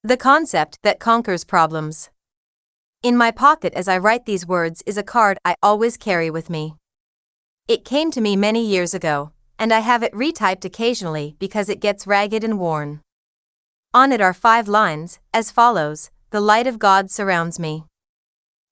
The concept that conquers problems. In my pocket as I write these words is a card I always carry with me. It came to me many years ago, and I have it retyped occasionally because it gets ragged and worn. On it are 5 lines, as follows: the light of God surrounds me.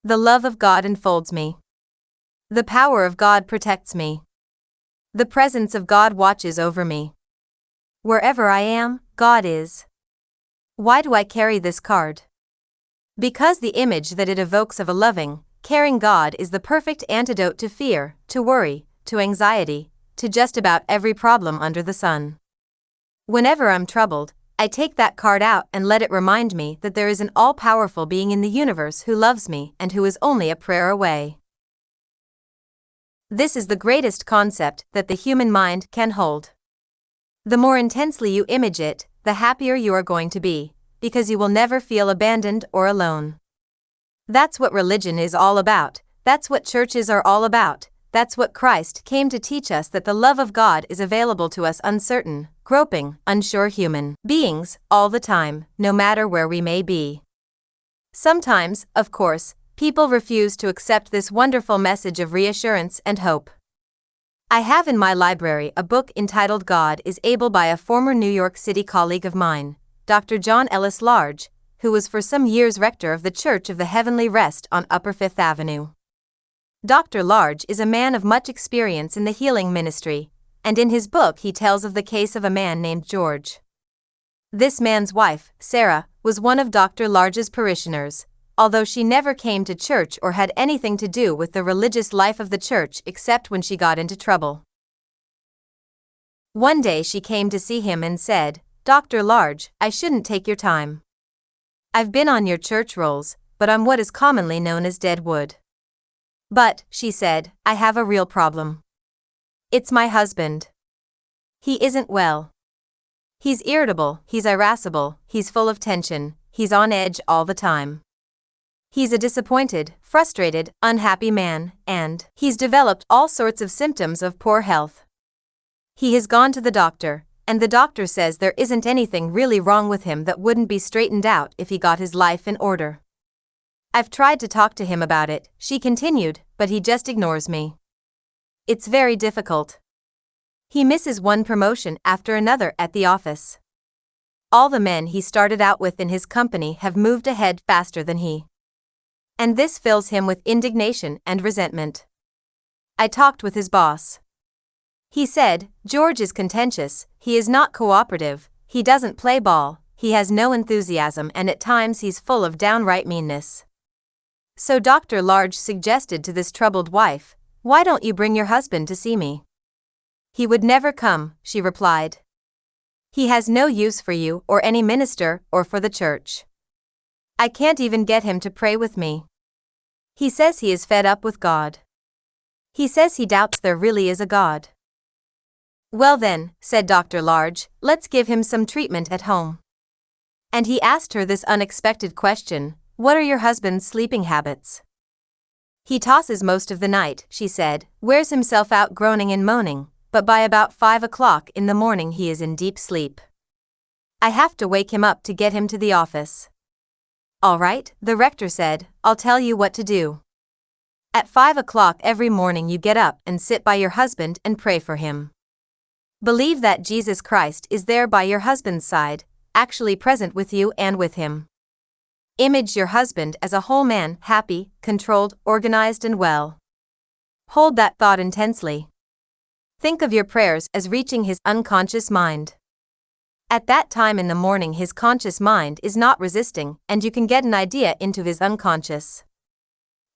The love of God enfolds me. The power of God protects me. The presence of God watches over me. Wherever I am, God is. Why do I carry this card? Because the image that it evokes of a loving, caring God is the perfect antidote to fear, to worry, to anxiety, to just about every problem under the sun. Whenever I'm troubled, I take that card out and let it remind me that there is an all-powerful being in the universe who loves me and who is only a prayer away. This is the greatest concept that the human mind can hold. The more intensely you image it, the happier you are going to be, because you will never feel abandoned or alone. That's what religion is all about, that's what churches are all about, that's what Christ came to teach us, that the love of God is available to us uncertain, groping, unsure human beings, all the time, no matter where we may be. Sometimes, of course, people refuse to accept this wonderful message of reassurance and hope. I have in my library a book entitled God is Able by a former New York City colleague of mine, Dr. John Ellis Large, who was for some years rector of the Church of the Heavenly Rest on Upper Fifth Avenue. Dr. Large is a man of much experience in the healing ministry, and in his book he tells of the case of a man named George. This man's wife, Sarah, was one of Dr. Large's parishioners, although she never came to church or had anything to do with the religious life of the church except when she got into trouble. One day she came to see him and said, "Dr. Large, I shouldn't take your time. I've been on your church rolls, but I'm what is commonly known as dead wood. But," she said, "I have a real problem. It's my husband. He isn't well. He's irritable, he's irascible, he's full of tension, he's on edge all the time. He's a disappointed, frustrated, unhappy man, and he's developed all sorts of symptoms of poor health. He has gone to the doctor, and the doctor says there isn't anything really wrong with him that wouldn't be straightened out if he got his life in order. I've tried to talk to him about it," she continued, "but he just ignores me. It's very difficult. He misses one promotion after another at the office. All the men he started out with in his company have moved ahead faster than he. And this fills him with indignation and resentment. I talked with his boss. He said, George is contentious, he is not cooperative, he doesn't play ball, he has no enthusiasm, and at times he's full of downright meanness. So Dr. Large suggested to this troubled wife, "Why don't you bring your husband to see me?" "He would never come," she replied. "He has no use for you or any minister or for the church. I can't even get him to pray with me. He says he is fed up with God. He says he doubts there really is a God." "Well then," said Dr. Large, "let's give him some treatment at home." And he asked her this unexpected question, "What are your husband's sleeping habits?" "He tosses most of the night," she said, "wears himself out groaning and moaning, but by about 5 o'clock in the morning he is in deep sleep. I have to wake him up to get him to the office." "All right," the rector said, "I'll tell you what to do. At 5 o'clock every morning you get up and sit by your husband and pray for him. Believe that Jesus Christ is there by your husband's side, actually present with you and with him. Image your husband as a whole man, happy, controlled, organized and well. Hold that thought intensely. Think of your prayers as reaching his unconscious mind. At that time in the morning his conscious mind is not resisting, and you can get an idea into his unconscious.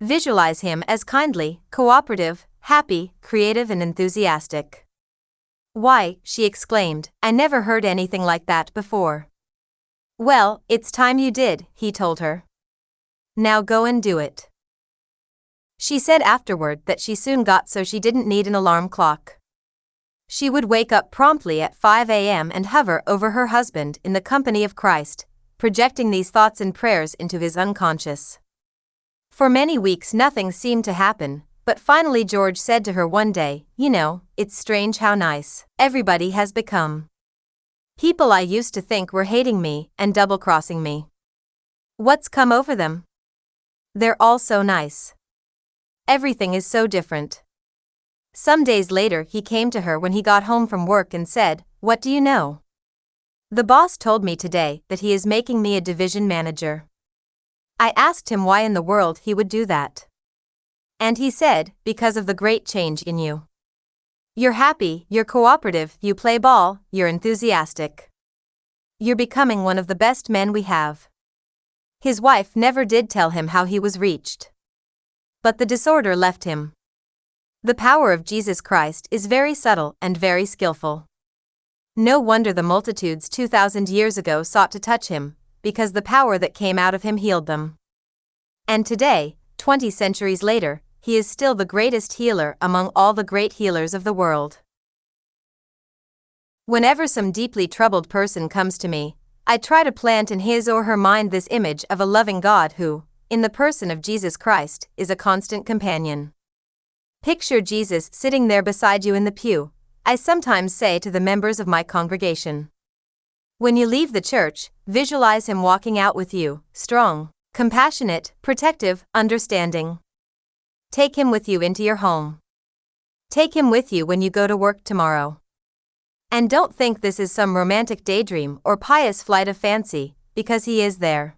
Visualize him as kindly, cooperative, happy, creative and enthusiastic." "Why," she exclaimed, "I never heard anything like that before." "Well, it's time you did," he told her. "Now go and do it." She said afterward that she soon got so she didn't need an alarm clock. She would wake up promptly at 5 a.m. and hover over her husband in the company of Christ, projecting these thoughts and prayers into his unconscious. For many weeks nothing seemed to happen, but finally George said to her one day, "You know, it's strange how nice everybody has become. People I used to think were hating me and double-crossing me. What's come over them? They're all so nice. Everything is so different. Some days later he came to her when he got home from work and said, "What do you know? The boss told me today that he is making me a division manager." I asked him why in the world he would do that. And he said, "Because of the great change in you. You're happy, you're cooperative, you play ball, you're enthusiastic. You're becoming one of the best men we have." His wife never did tell him how he was reached. But the disorder left him. The power of Jesus Christ is very subtle and very skillful. No wonder the multitudes 2,000 years ago sought to touch him, because the power that came out of him healed them. And today, 20 centuries later, he is still the greatest healer among all the great healers of the world. Whenever some deeply troubled person comes to me, I try to plant in his or her mind this image of a loving God who, in the person of Jesus Christ, is a constant companion. Picture Jesus sitting there beside you in the pew, I sometimes say to the members of my congregation. When you leave the church, visualize him walking out with you, strong, compassionate, protective, understanding. Take him with you into your home. Take him with you when you go to work tomorrow. And don't think this is some romantic daydream or pious flight of fancy, because he is there.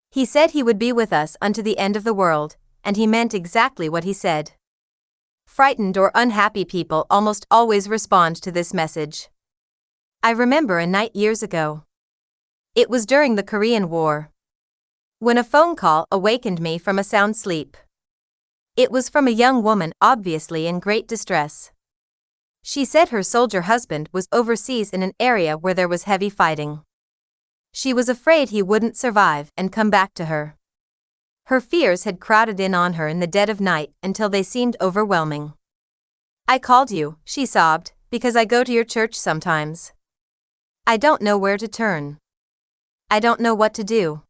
He said he would be with us unto the end of the world, and he meant exactly what he said. Frightened or unhappy people almost always respond to this message. I remember a night years ago. It was during the Korean War. When a phone call awakened me from a sound sleep. It was from a young woman obviously in great distress. She said her soldier husband was overseas in an area where there was heavy fighting. She was afraid he wouldn't survive and come back to her. Her fears had crowded in on her in the dead of night until they seemed overwhelming. "I called you," she sobbed, "because I go to your church sometimes. I don't know where to turn. I don't know what to do."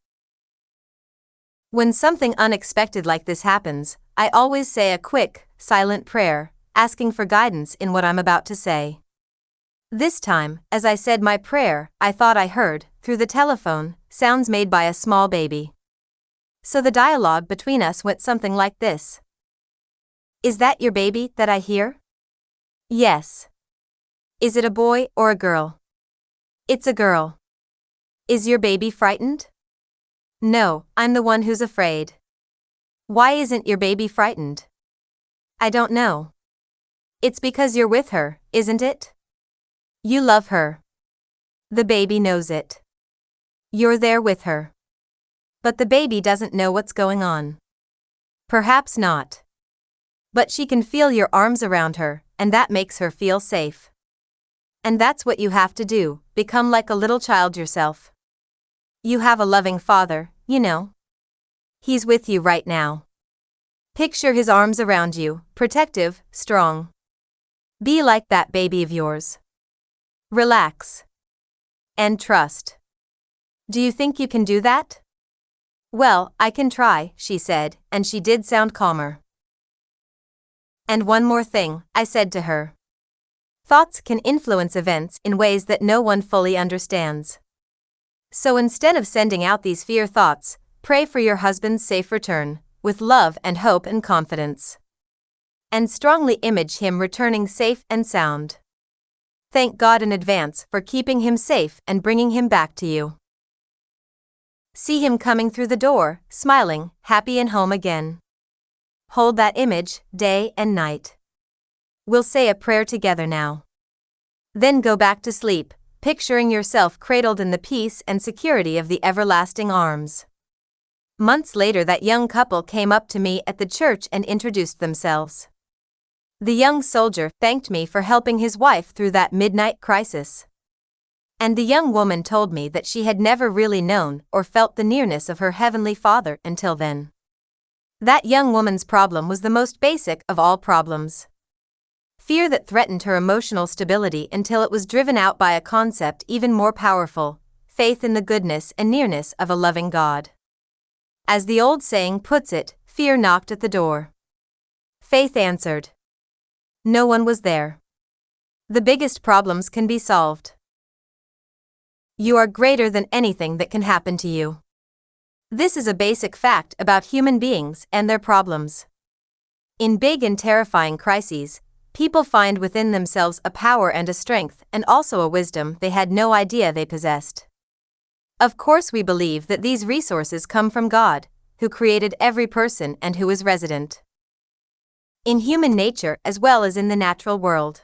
When something unexpected like this happens, I always say a quick, silent prayer, asking for guidance in what I'm about to say. This time, as I said my prayer, I thought I heard, through the telephone, sounds made by a small baby. So the dialogue between us went something like this. "Is that your baby that I hear?" "Yes." "Is it a boy or a girl?" "It's a girl." "Is your baby frightened?" "No, I'm the one who's afraid." "Why isn't your baby frightened?" "I don't know." "It's because you're with her, isn't it? You love her. The baby knows it. You're there with her. But the baby doesn't know what's going on." "Perhaps not. But she can feel your arms around her, and that makes her feel safe. And that's what you have to do, become like a little child yourself. You have a loving father, you know. He's with you right now. Picture his arms around you, protective, strong. Be like that baby of yours. Relax. And trust. Do you think you can do that?" "Well, I can try," she said, and she did sound calmer. "And one more thing," I said to her. "Thoughts can influence events in ways that no one fully understands. So instead of sending out these fear thoughts, pray for your husband's safe return, with love and hope and confidence. And strongly image him returning safe and sound. Thank God in advance for keeping him safe and bringing him back to you. See him coming through the door, smiling, happy and home again. Hold that image, day and night. We'll say a prayer together now. Then go back to sleep, picturing yourself cradled in the peace and security of the everlasting arms." Months later that young couple came up to me at the church and introduced themselves. The young soldier thanked me for helping his wife through that midnight crisis. And the young woman told me that she had never really known or felt the nearness of her heavenly Father until then. That young woman's problem was the most basic of all problems. Fear that threatened her emotional stability until it was driven out by a concept even more powerful, faith in the goodness and nearness of a loving God. As the old saying puts it, fear knocked at the door. Faith answered. No one was there. The biggest problems can be solved. You are greater than anything that can happen to you. This is a basic fact about human beings and their problems. In big and terrifying crises, people find within themselves a power and a strength and also a wisdom they had no idea they possessed. Of course, we believe that these resources come from God, who created every person and who is resident in human nature as well as in the natural world.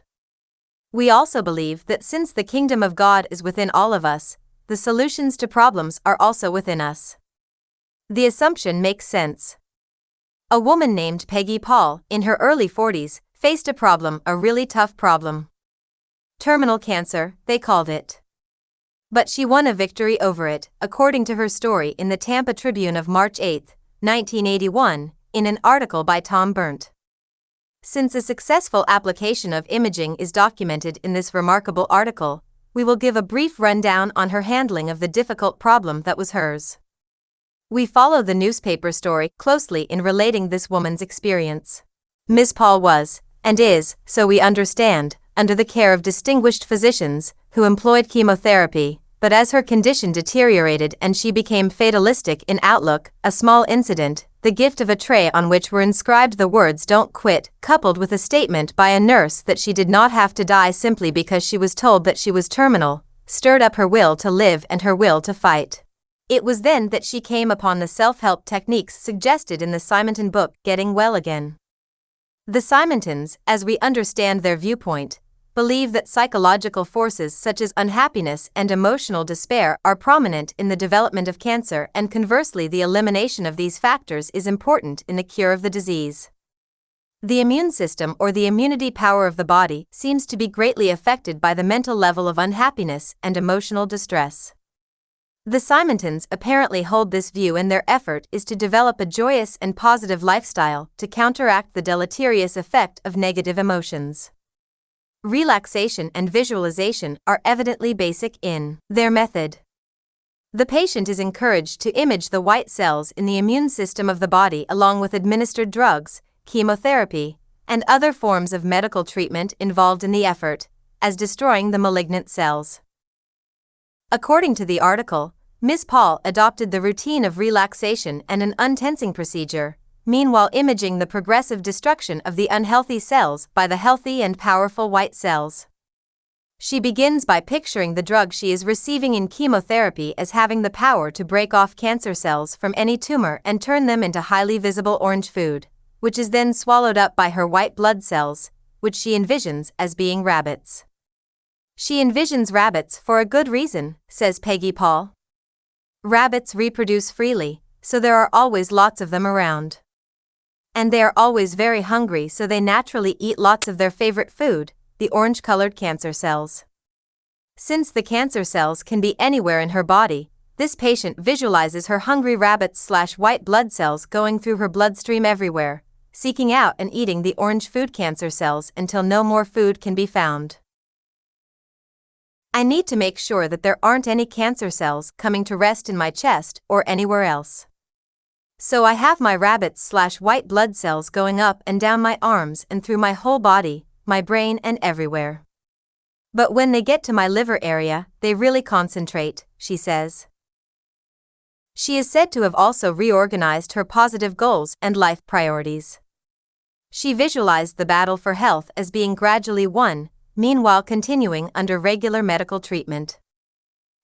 We also believe that since the kingdom of God is within all of us, the solutions to problems are also within us. The assumption makes sense. A woman named Peale, in her early 40s, faced a problem, a really tough problem. Terminal cancer, they called it. But she won a victory over it, according to her story in the Tampa Tribune of March 8, 1981, in an article by Tom Berndt. Since a successful application of imaging is documented in this remarkable article, we will give a brief rundown on her handling of the difficult problem that was hers. We follow the newspaper story closely in relating this woman's experience. Ms. Peale was, and is, so we understand, under the care of distinguished physicians who employed chemotherapy, but as her condition deteriorated and she became fatalistic in outlook, a small incident, the gift of a tray on which were inscribed the words "Don't quit," coupled with a statement by a nurse that she did not have to die simply because she was told that she was terminal, stirred up her will to live and her will to fight. It was then that she came upon the self-help techniques suggested in the Simonton book, Getting Well Again. The Simontons, as we understand their viewpoint, believe that psychological forces such as unhappiness and emotional despair are prominent in the development of cancer, and conversely the elimination of these factors is important in the cure of the disease. The immune system, or the immunity power of the body, seems to be greatly affected by the mental level of unhappiness and emotional distress. The Simontons apparently hold this view, and their effort is to develop a joyous and positive lifestyle to counteract the deleterious effect of negative emotions. Relaxation and visualization are evidently basic in their method. The patient is encouraged to image the white cells in the immune system of the body along with administered drugs, chemotherapy, and other forms of medical treatment involved in the effort, as destroying the malignant cells. According to the article, Ms. Peale adopted the routine of relaxation and an untensing procedure, meanwhile imaging the progressive destruction of the unhealthy cells by the healthy and powerful white cells. She begins by picturing the drug she is receiving in chemotherapy as having the power to break off cancer cells from any tumor and turn them into highly visible orange food, which is then swallowed up by her white blood cells, which she envisions as being rabbits. She envisions rabbits for a good reason, says Peale. Rabbits reproduce freely, so there are always lots of them around. And they are always very hungry, so they naturally eat lots of their favorite food, the orange-colored cancer cells. Since the cancer cells can be anywhere in her body, this patient visualizes her hungry rabbits/white blood cells going through her bloodstream everywhere, seeking out and eating the orange food cancer cells until no more food can be found. I need to make sure that there aren't any cancer cells coming to rest in my chest or anywhere else. So I have my rabbits/white blood cells going up and down my arms and through my whole body, my brain, and everywhere. But when they get to my liver area, they really concentrate, she says. She is said to have also reorganized her positive goals and life priorities. She visualized the battle for health as being gradually won, meanwhile continuing under regular medical treatment.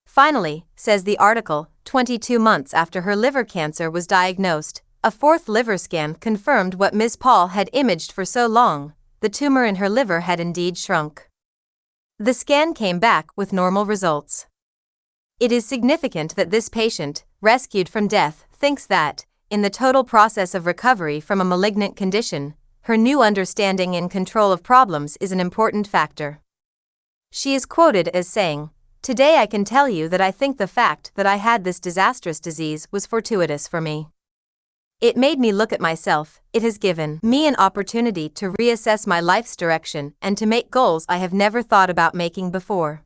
Finally, says the article, 22 months after her liver cancer was diagnosed, a fourth liver scan confirmed what Ms. Peale had imaged for so long: the tumor in her liver had indeed shrunk. The scan came back with normal results. It is significant that this patient, rescued from death, thinks that, in the total process of recovery from a malignant condition, her new understanding and control of problems is an important factor. She is quoted as saying, "Today I can tell you that I think the fact that I had this disastrous disease was fortuitous for me. It made me look at myself, it has given me an opportunity to reassess my life's direction and to make goals I have never thought about making before.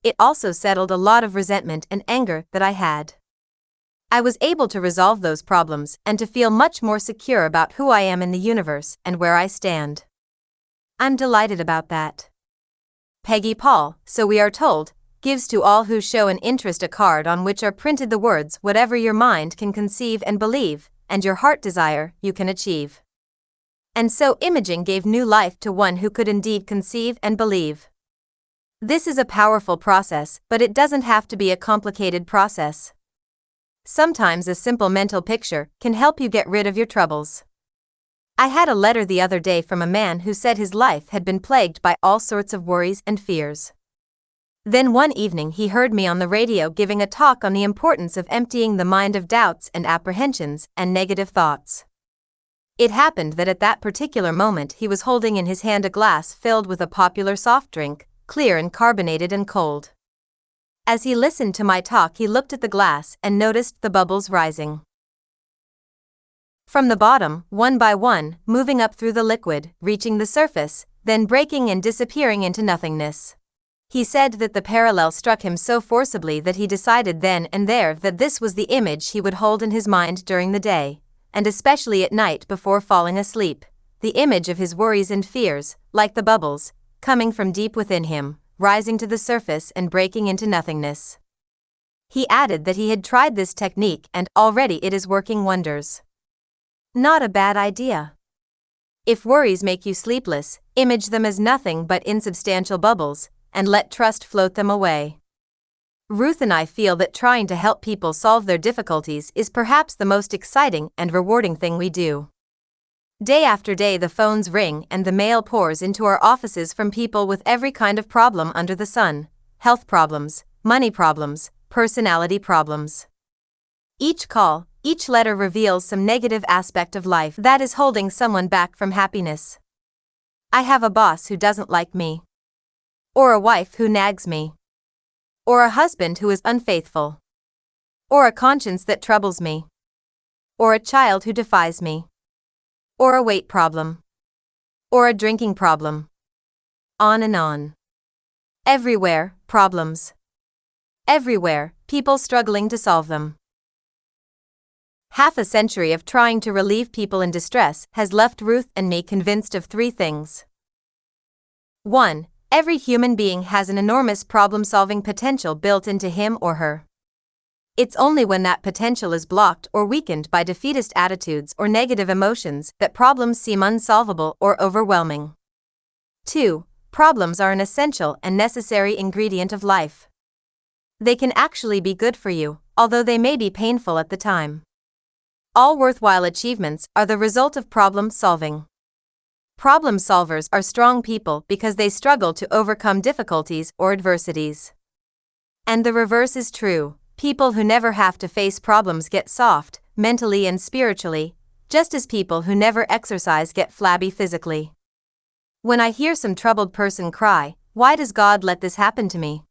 It also settled a lot of resentment and anger that I had. I was able to resolve those problems and to feel much more secure about who I am in the universe and where I stand. I'm delighted about that." Peale, so we are told, gives to all who show an interest a card on which are printed the words whatever your mind can conceive and believe, and your heart desire, you can achieve. And so imaging gave new life to one who could indeed conceive and believe. This is a powerful process, but it doesn't have to be a complicated process. Sometimes a simple mental picture can help you get rid of your troubles. I had a letter the other day from a man who said his life had been plagued by all sorts of worries and fears. Then one evening he heard me on the radio giving a talk on the importance of emptying the mind of doubts and apprehensions and negative thoughts. It happened that at that particular moment he was holding in his hand a glass filled with a popular soft drink, clear and carbonated and cold. As he listened to my talk, he looked at the glass and noticed the bubbles rising from the bottom, one by one, moving up through the liquid, reaching the surface, then breaking and disappearing into nothingness. He said that the parallel struck him so forcibly that he decided then and there that this was the image he would hold in his mind during the day, and especially at night before falling asleep, the image of his worries and fears, like the bubbles, coming from deep within him, rising to the surface and breaking into nothingness. He added that he had tried this technique and already it is working wonders. Not a bad idea. If worries make you sleepless, image them as nothing but insubstantial bubbles, and let trust float them away. Ruth and I feel that trying to help people solve their difficulties is perhaps the most exciting and rewarding thing we do. Day after day the phones ring and the mail pours into our offices from people with every kind of problem under the sun: health problems, money problems, personality problems. Each call, each letter reveals some negative aspect of life that is holding someone back from happiness. I have a boss who doesn't like me. Or a wife who nags me. Or a husband who is unfaithful. Or a conscience that troubles me. Or a child who defies me. Or a weight problem. Or a drinking problem. On and on. Everywhere, problems. Everywhere, people struggling to solve them. Half a century of trying to relieve people in distress has left Ruth and me convinced of three things. 1. Every human being has an enormous problem-solving potential built into him or her. It's only when that potential is blocked or weakened by defeatist attitudes or negative emotions that problems seem unsolvable or overwhelming. 2. Problems are an essential and necessary ingredient of life. They can actually be good for you, although they may be painful at the time. All worthwhile achievements are the result of problem solving. Problem solvers are strong people because they struggle to overcome difficulties or adversities. And the reverse is true. People who never have to face problems get soft, mentally and spiritually, just as people who never exercise get flabby physically. When I hear some troubled person cry, "Why does God let this happen to me?"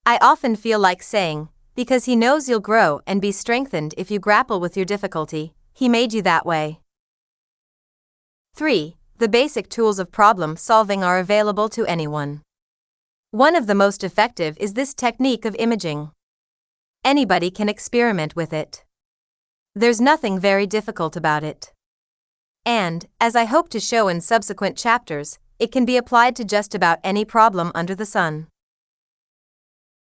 I often feel like saying, because He knows you'll grow and be strengthened if you grapple with your difficulty. He made you that way. 3. The basic tools of problem solving are available to anyone. One of the most effective is this technique of imaging. Anybody can experiment with it. There's nothing very difficult about it. And, as I hope to show in subsequent chapters, it can be applied to just about any problem under the sun.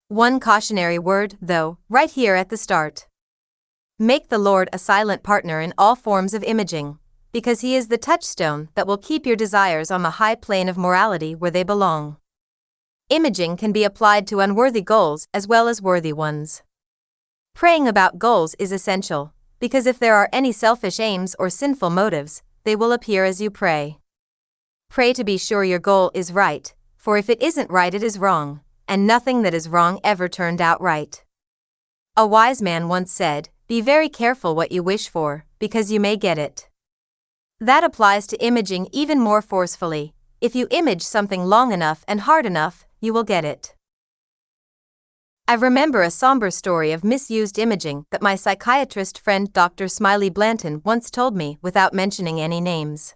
One cautionary word, though, right here at the start. Make the Lord a silent partner in all forms of imaging, because He is the touchstone that will keep your desires on the high plane of morality where they belong. Imaging can be applied to unworthy goals as well as worthy ones. Praying about goals is essential, because if there are any selfish aims or sinful motives, they will appear as you pray. Pray to be sure your goal is right, for if it isn't right it is wrong, and nothing that is wrong ever turned out right. A wise man once said, "Be very careful what you wish for, because you may get it." That applies to imaging even more forcefully. If you image something long enough and hard enough, you will get it. I remember a somber story of misused imaging that my psychiatrist friend Dr. Smiley Blanton once told me without mentioning any names.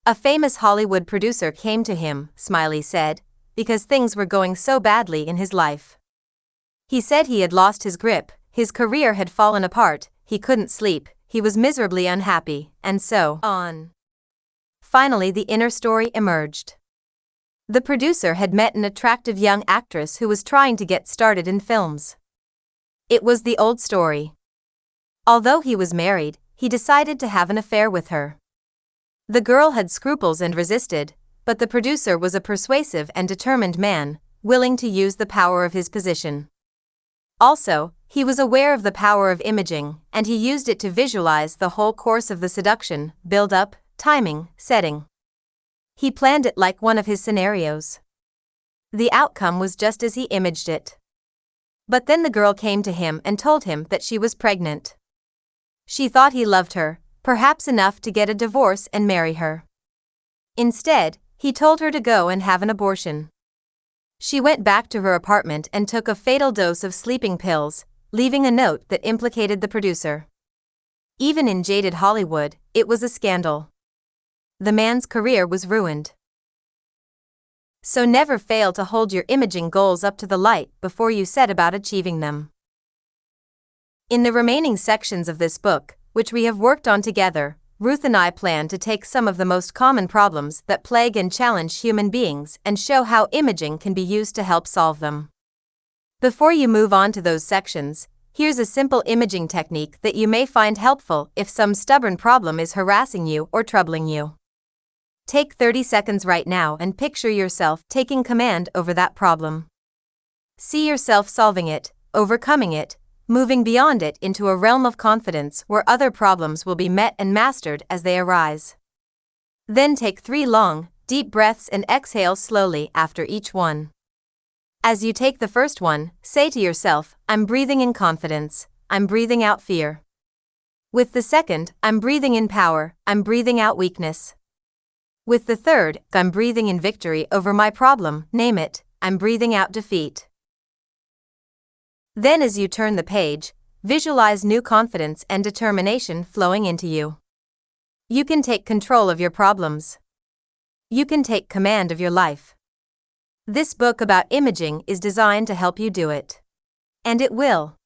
A famous Hollywood producer came to him, Smiley said, because things were going so badly in his life. He said he had lost his grip, his career had fallen apart, he couldn't sleep, he was miserably unhappy, and so on. Finally the inner story emerged. The producer had met an attractive young actress who was trying to get started in films. It was the old story. Although he was married, he decided to have an affair with her. The girl had scruples and resisted, but the producer was a persuasive and determined man, willing to use the power of his position. Also, he was aware of the power of imaging, and he used it to visualize the whole course of the seduction, build-up, timing, setting. He planned it like one of his scenarios. The outcome was just as he imaged it. But then the girl came to him and told him that she was pregnant. She thought he loved her, perhaps enough to get a divorce and marry her. Instead, he told her to go and have an abortion. She went back to her apartment and took a fatal dose of sleeping pills, leaving a note that implicated the producer. Even in jaded Hollywood, it was a scandal. The man's career was ruined. So never fail to hold your imaging goals up to the light before you set about achieving them. In the remaining sections of this book, which we have worked on together, Ruth and I plan to take some of the most common problems that plague and challenge human beings and show how imaging can be used to help solve them. Before you move on to those sections, here's a simple imaging technique that you may find helpful if some stubborn problem is harassing you or troubling you. Take 30 seconds right now and picture yourself taking command over that problem. See yourself solving it, overcoming it, moving beyond it into a realm of confidence where other problems will be met and mastered as they arise. Then take 3 long, deep breaths and exhale slowly after each one. As you take the first one, say to yourself, I'm breathing in confidence, I'm breathing out fear. With the second, I'm breathing in power, I'm breathing out weakness. With the third, I'm breathing in victory over my problem, name it, I'm breathing out defeat. Then as you turn the page, visualize new confidence and determination flowing into you. You can take control of your problems. You can take command of your life. This book about imaging is designed to help you do it. And it will.